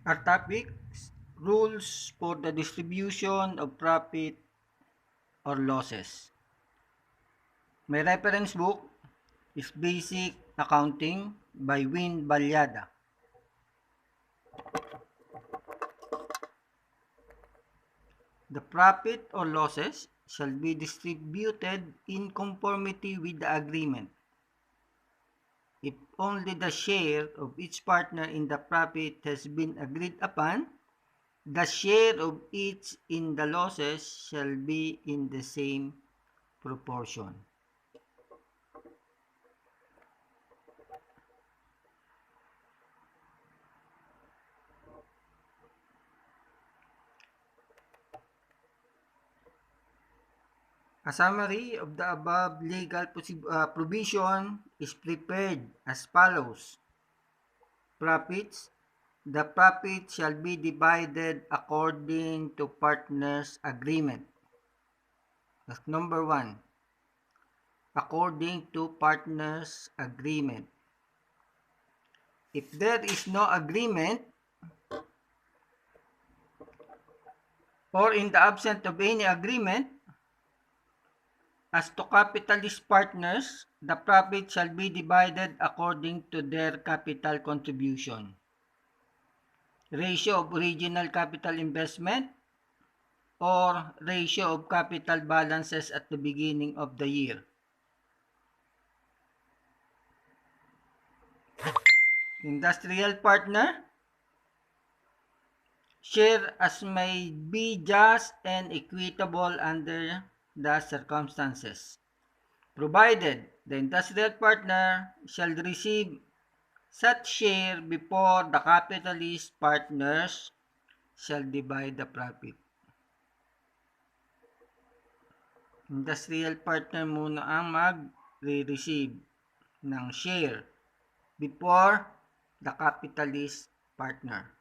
Our topic, rules for the distribution of profit or losses. My reference book is Basic Accounting by Win Balyada. The profit or losses shall be distributed in conformity with the agreement. If only the share of each partner in the profit has been agreed upon, the share of each in the losses shall be in the same proportion. A summary of the above legal provision is prepared as follows. Profits. The profit shall be divided according to partners' agreement. That's number 1. According to partners' agreement. If there is no agreement, or in the absence of any agreement, as to capitalist partners, the profit shall be divided according to their capital contribution. Ratio of original capital investment or ratio of capital balances at the beginning of the year. Industrial partner, share as may be just and equitable under the circumstances, provided the industrial partner shall receive such share before the capitalist partners shall divide the profit. Industrial partner muna ang mag-receive ng share before the capitalist partner.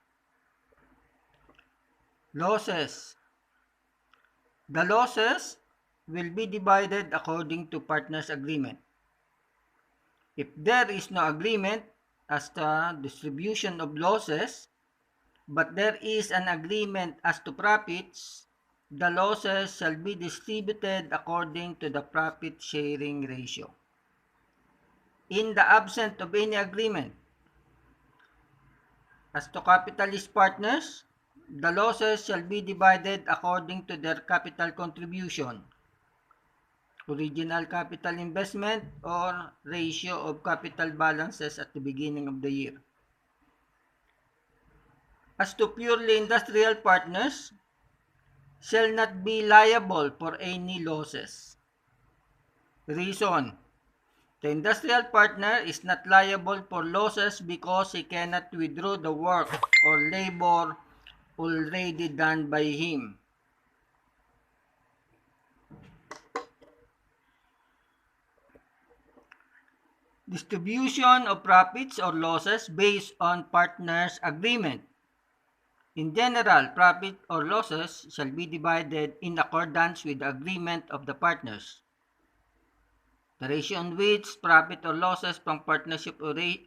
Losses. The losses will be divided according to partners' agreement. If there is no agreement as to distribution of losses, but there is an agreement as to profits, the losses shall be distributed according to the profit-sharing ratio. In the absence of any agreement as to capitalist partners, the losses shall be divided according to their capital contribution, original capital investment, or ratio of capital balances at the beginning of the year. As to purely industrial partners, shall not be liable for any losses. Reason: the industrial partner is not liable for losses because he cannot withdraw the work or labor already done by him. Distribution of profits or losses based on partners' agreement. In general, profit or losses shall be divided in accordance with the agreement of the partners. The ratio on which profit or losses from partnership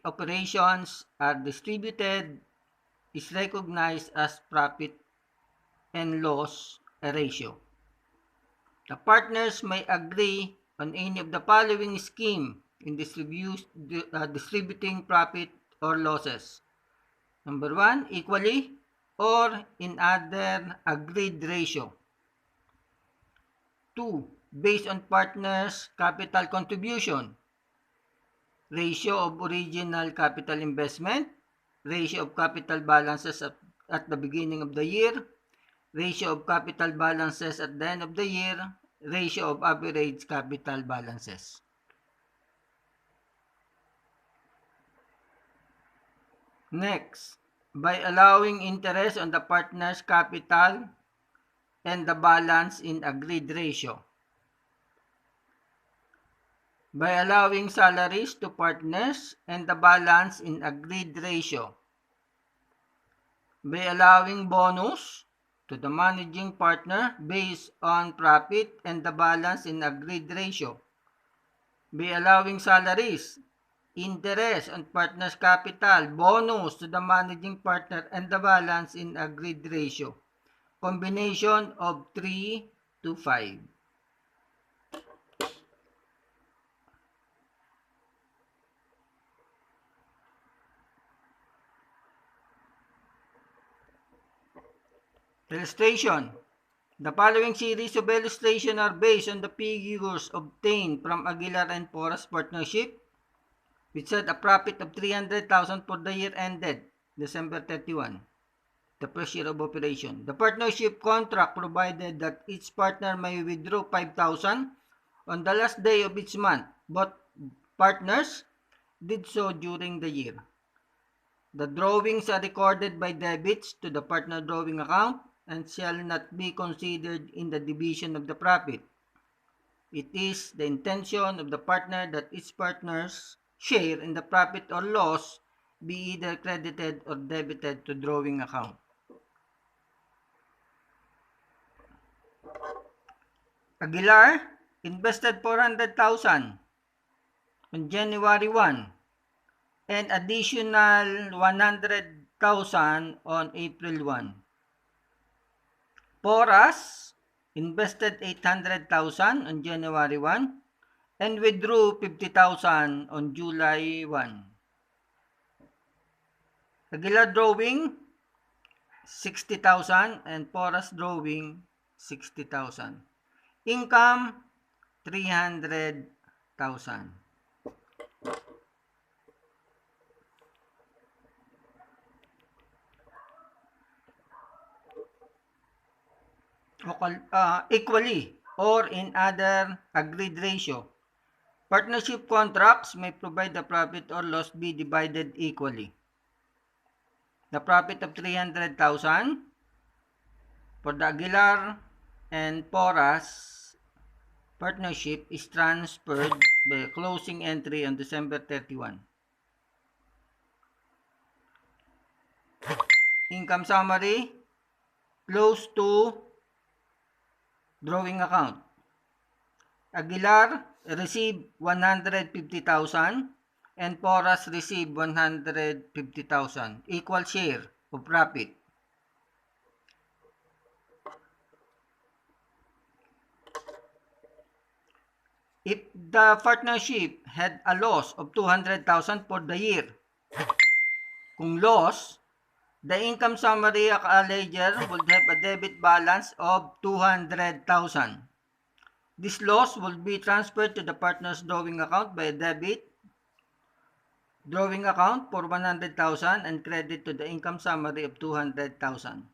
operations are distributed is recognized as profit and loss ratio. The partners may agree on any of the following scheme in distributing profit or losses. Number 1, equally or in other agreed ratio. 2, based on partners' capital contribution. Ratio of original capital investment, ratio of capital balances at the beginning of the year, ratio of capital balances at the end of the year, ratio of average capital balances. Next, by allowing interest on the partner's capital and the balance in agreed ratio. By allowing salaries to partners and the balance in agreed ratio. By allowing bonus to the managing partner based on profit and the balance in agreed ratio. By allowing salaries interest on partner's capital, bonus to the managing partner, and the balance in agreed ratio. Combination of 3 to 5. Illustration. The following series of illustrations are based on the figures obtained from Aguilar and Porras partnership, which had a profit of 300,000 for the year ended December 31, the first year of operation. The partnership contract provided that each partner may withdraw 5,000 on the last day of each month. Both partners did so during the year. The drawings are recorded by debits to the partner drawing account and shall not be considered in the division of the profit. It is the intention of the partner that each partner's share in the profit or loss be either credited or debited to drawing account. Aguilar invested 400,000 on January 1 and additional 100,000 on April 1. Porras invested 800,000 on January 1 and withdrew 50,000 on July 1. Aguilar drawing 60,000 and Porras drawing 60,000. Income 300,000. Equally or in other agreed ratio. Partnership contracts may provide the profit or loss be divided equally. The profit of 300,000 for the Aguilar and Porras partnership is transferred by a closing entry on December 31. Income summary, close to drawing account. Aguilar received 150,000 and Porras received 150,000. Equal share of profit. If the partnership had a loss of 200,000 for the year, kung loss, the income summary ledger would have a debit balance of 200,000. This loss will be transferred to the partner's drawing account by a debit drawing account for 100,000 and credit to the income summary of 200,000.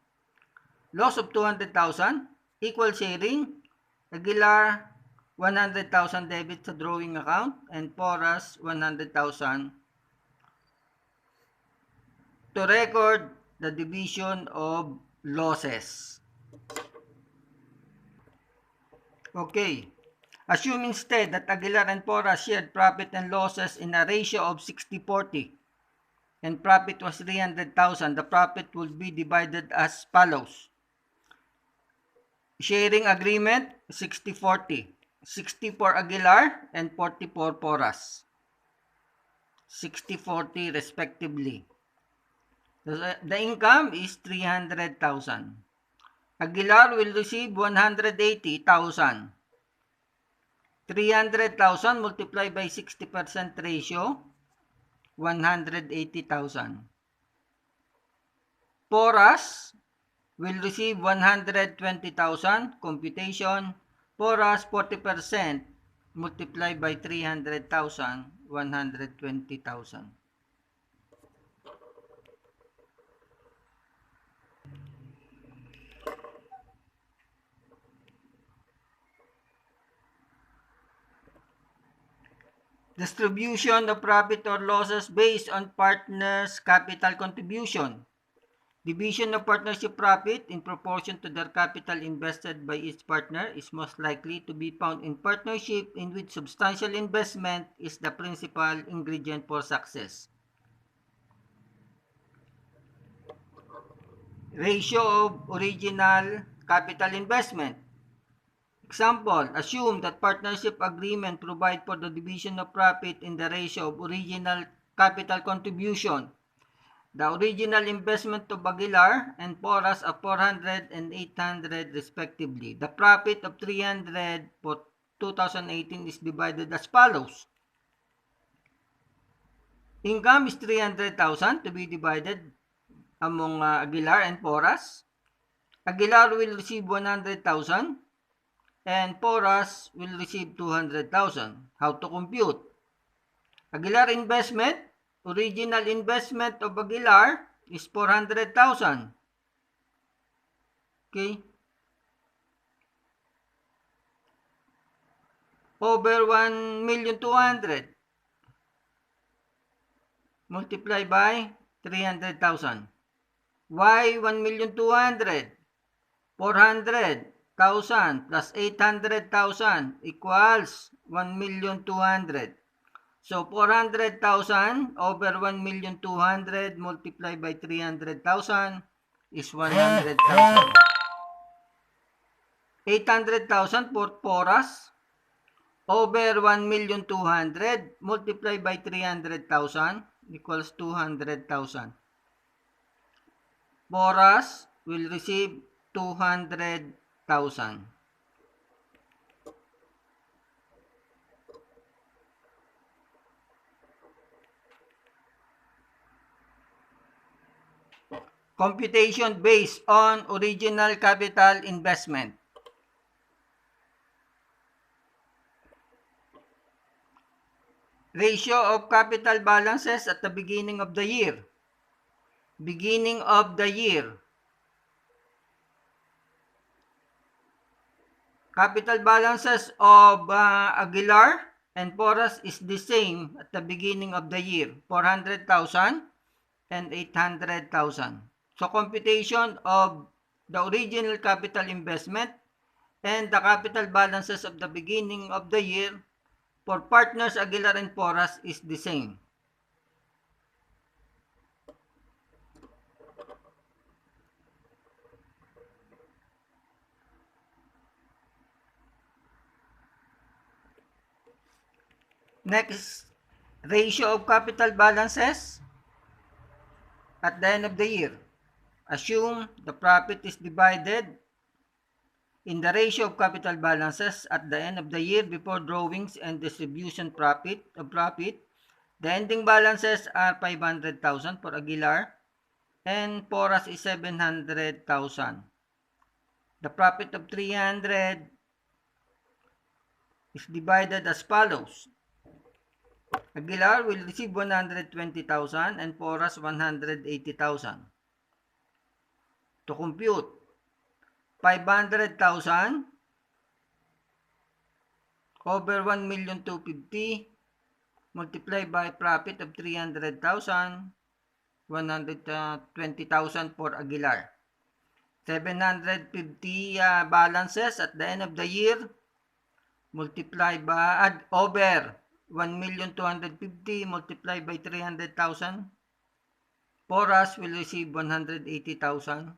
Loss of 200,000, equal sharing, Aguilar 100,000 debit sa drawing account and Porras 100,000 to record the division of losses. Okay. Assume instead that Aguilar and Porras shared profit and losses in a ratio of 60-40 and profit was 300,000. The profit will be divided as follows. Sharing agreement 60-40. 60 for Aguilar and 40 for Porras. 60-40 respectively. The income is 300,000. Aguilar will receive 180,000. 300,000 multiplied by 60% ratio, 180,000. Porras will receive 120,000. Computation, Porras 40% multiplied by 300,000, 120,000. Distribution of profit or losses based on partners' capital contribution. Division of partnership profit in proportion to their capital invested by each partner is most likely to be found in partnership in which substantial investment is the principal ingredient for success. Ratio of original capital investment. Example, assume that partnership agreement provide for the division of profit in the ratio of original capital contribution. The original investment of Aguilar and Porras of 400 and 800 respectively. The profit of 300 for 2018 is divided as follows. Income is 300,000 to be divided among Aguilar and Porras. Aguilar will receive 100,000 and Porras will receive 200,000. How to compute? Aguilar investment, original investment of Aguilar is 400,000. Okay? Over 1,200,000 multiply by 300,000. Why 1,200,000? 400,000 plus 800,000 equals 1,200,000. So 400,000 over 1,200,000 multiplied by 300,000 is 100,000. 800,000 for Porras over 1,200,000 multiplied by 300,000 equals 200,000. Porras will receive 200,000. Computation based on original capital investment. Ratio of capital balances at the beginning of the year. Beginning of the year. Capital balances of Aguilar and Porras is the same at the beginning of the year. 400,000 and 800,000. So computation of the original capital investment and the capital balances of the beginning of the year for partners Aguilar and Porras is the same. Next, ratio of capital balances at the end of the year. Assume the profit is divided in the ratio of capital balances at the end of the year before drawings and distribution profit. The ending balances are 500,000 for Aguilar and Porras is 700,000. The profit of 300 is divided as follows. Aguilar will receive 120,000 and Porras 180,000. To compute, 500,000 over 1,250,000 multiplied by profit of 300,000, 120,000 for Aguilar. 750 balances at the end of the year multiplied by over 1,250,000 multiplied by 300,000. Porras will receive 180,000.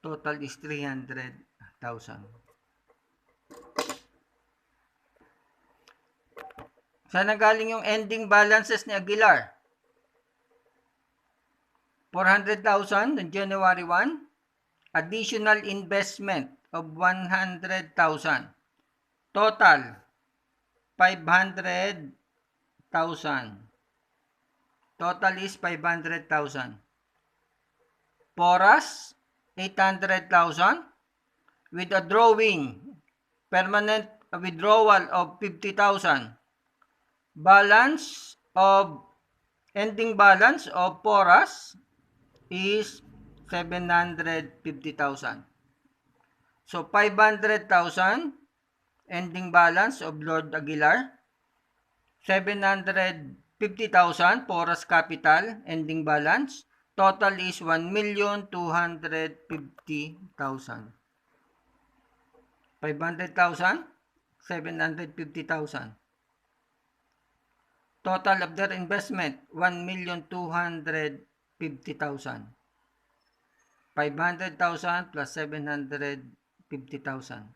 Total is 300,000. Saan nagaling yung ending balances ni Aguilar? 400,000 on January 1. Additional investment of 100,000. Total 500,000. Total is 500,000. Porras 800,000 with a drawing, permanent withdrawal of 50,000. Balance of ending balance of Porras is 750,000. So 500,000 ending balance of Lord Aguilar, 750,000 Porras capital ending balance. Total is 1,250,000. 500,000, 750,000. Total of their investment, 1,250,000. 500,000 plus 750,000.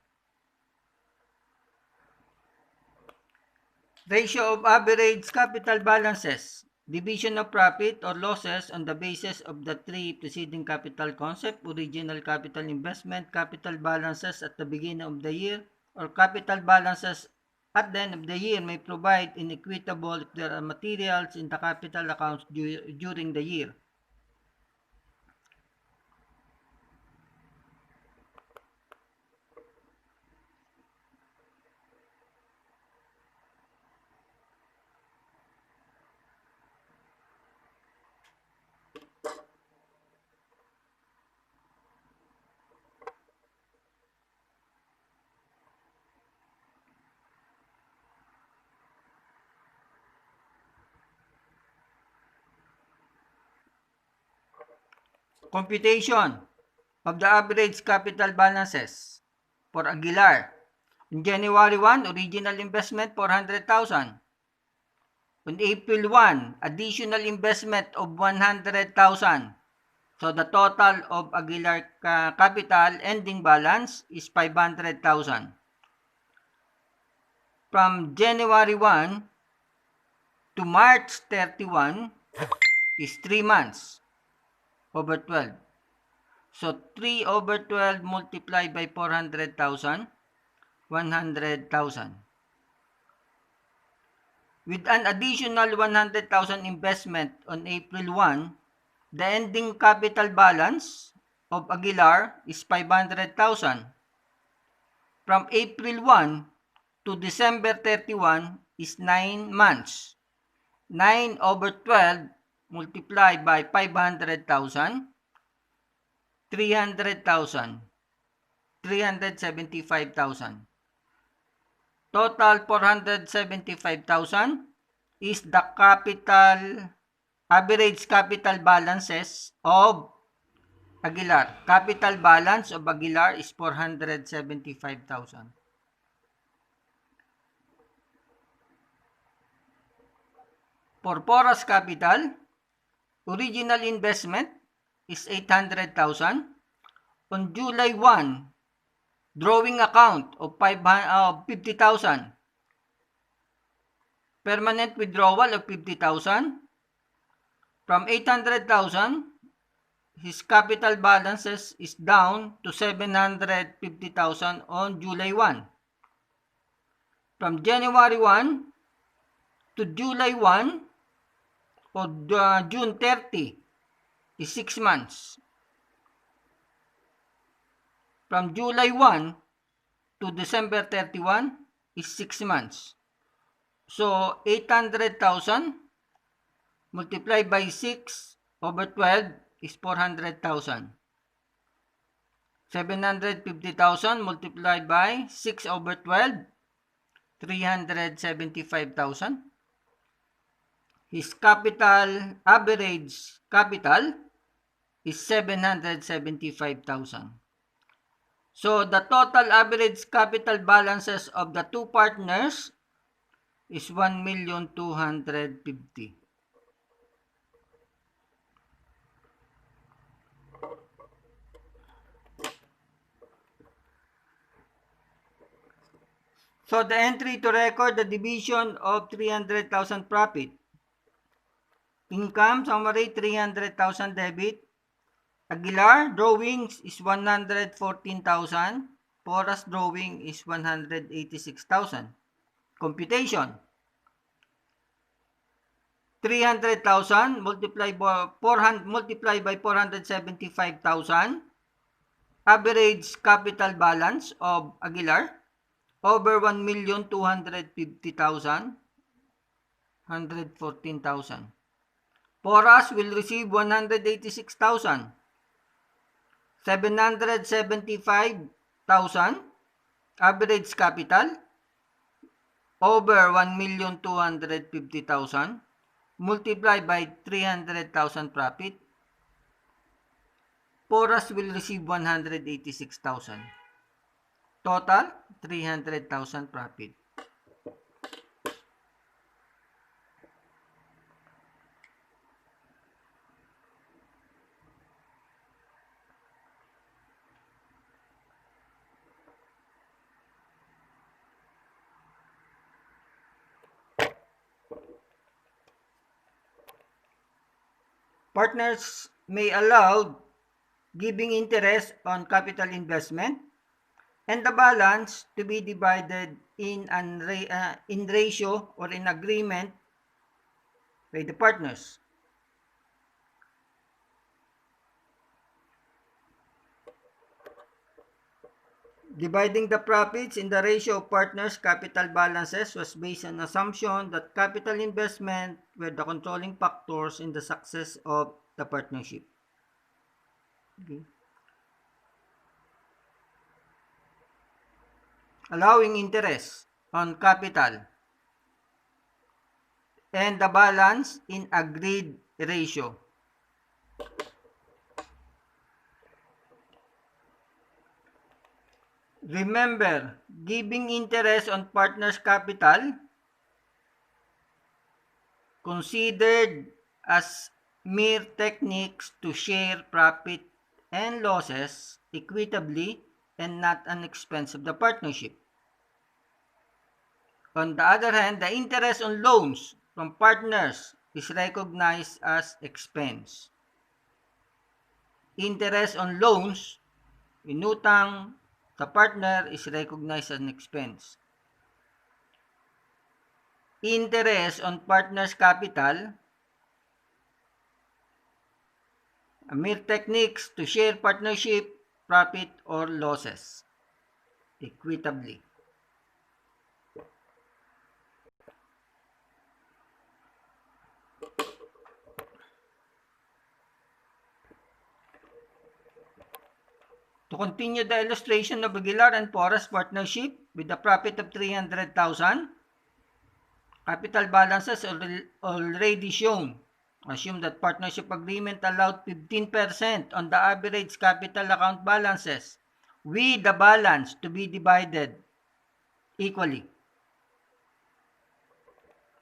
Ratio of average capital balances. Division of profit or losses on the basis of the three preceding capital concept, original capital investment, capital balances at the beginning of the year, or capital balances at the end of the year may provide inequitable if there are materials in the capital accounts during the year. Computation of the average capital balances for Aguilar. On January 1, original investment 400,000. On April 1, additional investment of 100,000. So the total of Aguilar capital ending balance is 500,000. From January 1 to March 31 is 3 months over 12. So 3 over 12 multiplied by 400,000, 100,000. With an additional 100,000 investment on April 1, the ending capital balance of Aguilar is 500,000. From April 1 to December 31 is 9 months. 9 over 12 multiplied by 500,000, 300,000, 375,000. Total 475,000 is the average capital balances of Aguilar. Capital balance of Aguilar is 475,000. For Porras Capital, original investment is 800,000. On July 1, drawing account of 50,000. Permanent withdrawal of 50,000. From 800,000, his capital balances is down to 750,000 on July 1. From January 1 to July 1 or June 30 is 6 months. From July 1 to December 31 is 6 months. So 800,000 multiplied by 6 over 12 is 400,000. 750,000 multiplied by 6 over 12, 375,000. His average capital is 775,000. So the total average capital balances of the two partners is 1,250,000. So the entry to record the division of 300,000 profit. Income summary 300,000 debit. Aguilar drawings is 114,000. Porras drawing is 186,000. Computation. 300,000 multiplied by 475,000. Average capital balance of Aguilar over 1,250,000. 114,000. Porras will receive 186,000. 775,000 average capital over 1,250,000 multiplied by 300,000 profit. Porras will receive 186,000. Total 300,000 profit. Partners may allow giving interest on capital investment and the balance to be divided in ratio or in agreement by the partners. Dividing the profits in the ratio of partners' capital balances was based on assumption that capital investment were the controlling factors in the success of the partnership. Okay. Allowing interest on capital and the balance in agreed ratio. Remember, giving interest on partners' capital considered as mere techniques to share profit and losses equitably and not an expense of the partnership. On the other hand, the interest on loans from partners is recognized as expense. Interest on loans, inutang sa partner, is recognized as an expense. Interest on partner's capital, a mere techniques to share partnership, profit, or losses equitably. To continue the illustration of Aguilar and Porras partnership with a profit of 300,000, capital balances already shown. Assume that partnership agreement allowed 15% on the average capital account balances with the balance to be divided equally.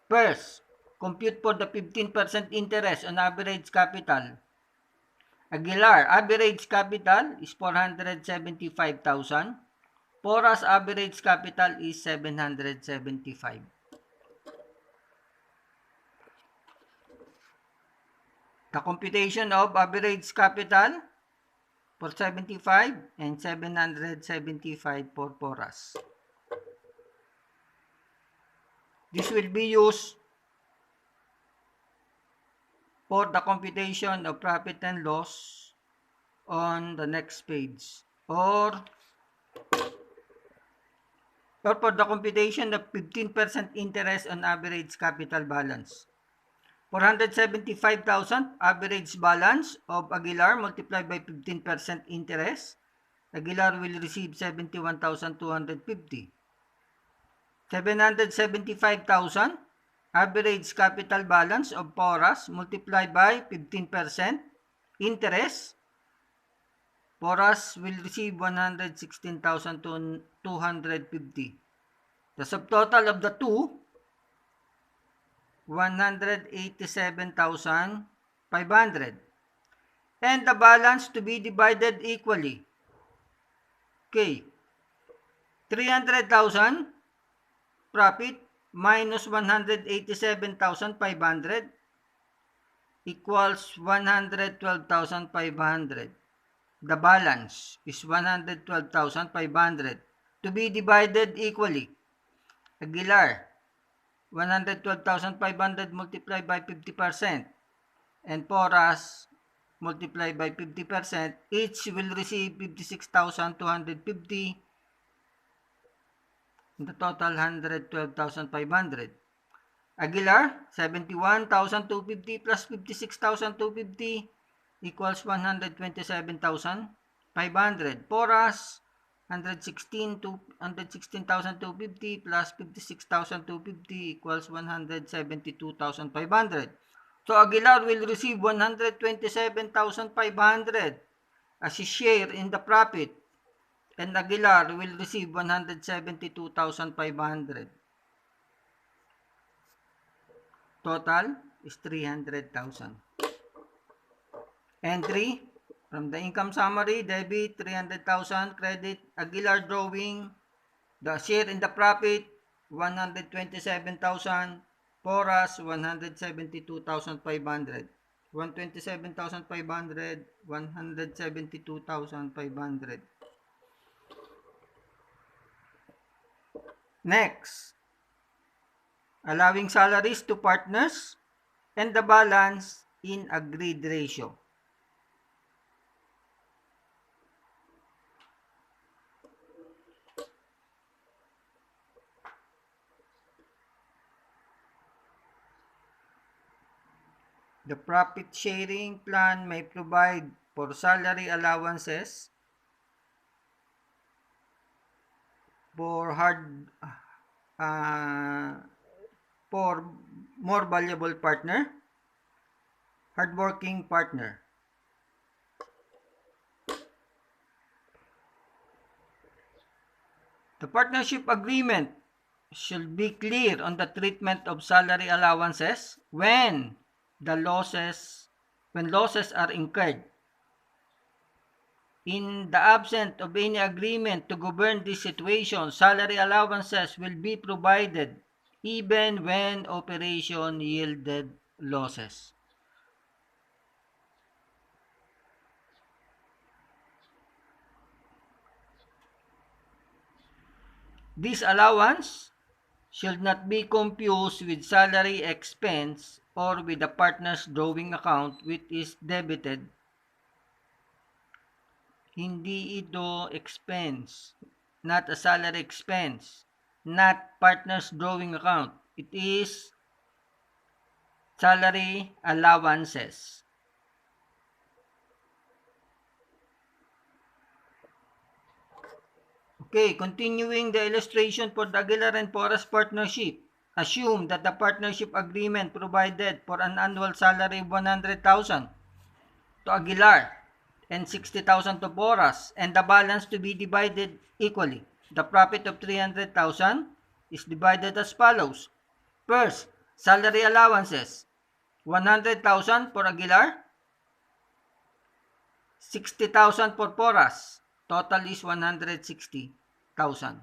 First, compute for the 15% interest on average capital. Aguilar, average capital is 475,000. Porras average capital is 775. The computation of average capital for 75 and 775 for Porras. This will be used for the computation of profit and loss on the next page, or for the computation of 15% interest on average capital balance. 475,000 average balance of Aguilar multiplied by 15% interest. Aguilar will receive 71,250. 775,000 average capital balance of Porras multiplied by 15% interest. Porras will receive 116,250. The subtotal of the two, 187,500. And the balance to be divided equally. Okay. 300,000 profit minus 187,500 equals 112,500. The balance is 112,500 to be divided equally. Aguilar, 112,500 multiplied by 50% and Porras multiplied by 50%, each will receive 56,250. The total 112,500. Aguilar, 71,250 plus 56,250 equals 127,500. Porras, 116,250 plus 56,250 equals 172,500. So Aguilar will receive 127,500 as his share in the profit, and Aguilar will receive 172,500. Total is 300,000. Entry from the income summary: debit 300,000, credit Aguilar drawing, the share in the profit 127,000, Porras 172,500. 127,500, 172,500. Next, allowing salaries to partners and the balance in agreed ratio. The profit sharing plan may provide for salary allowances for more valuable partner, hardworking partner. The partnership agreement should be clear on the treatment of salary allowances when losses are incurred. In the absence of any agreement to govern this situation, salary allowances will be provided even when operation yielded losses. This allowance should not be confused with salary expense or with the partner's drawing account which is debited. Hindi ito expense, not a salary expense, not partner's drawing account. It is salary allowances. Okay, continuing the illustration for the Aguilar and Porras partnership. Assume that the partnership agreement provided for an annual salary of 100,000 to Aguilar and 60,000 to Porras, and the balance to be divided equally. The profit of 300,000 is divided as follows. First, salary allowances. 100,000 for Aguilar, 60,000 for Porras. Total is 160,000.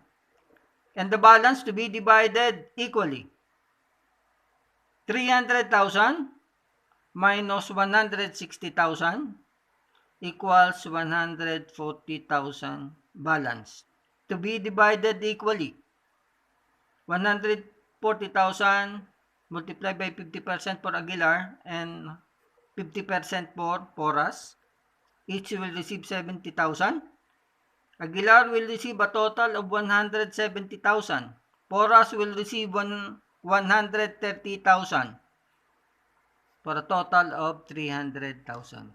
And the balance to be divided equally. 300,000 minus 160,000 equals 140,000 balance. To be divided equally. 140,000 multiplied by 50% for Aguilar and 50% for Porras. Each will receive 70,000. Aguilar will receive a total of 170,000. Porras will receive 130,000 for a total of 300,000.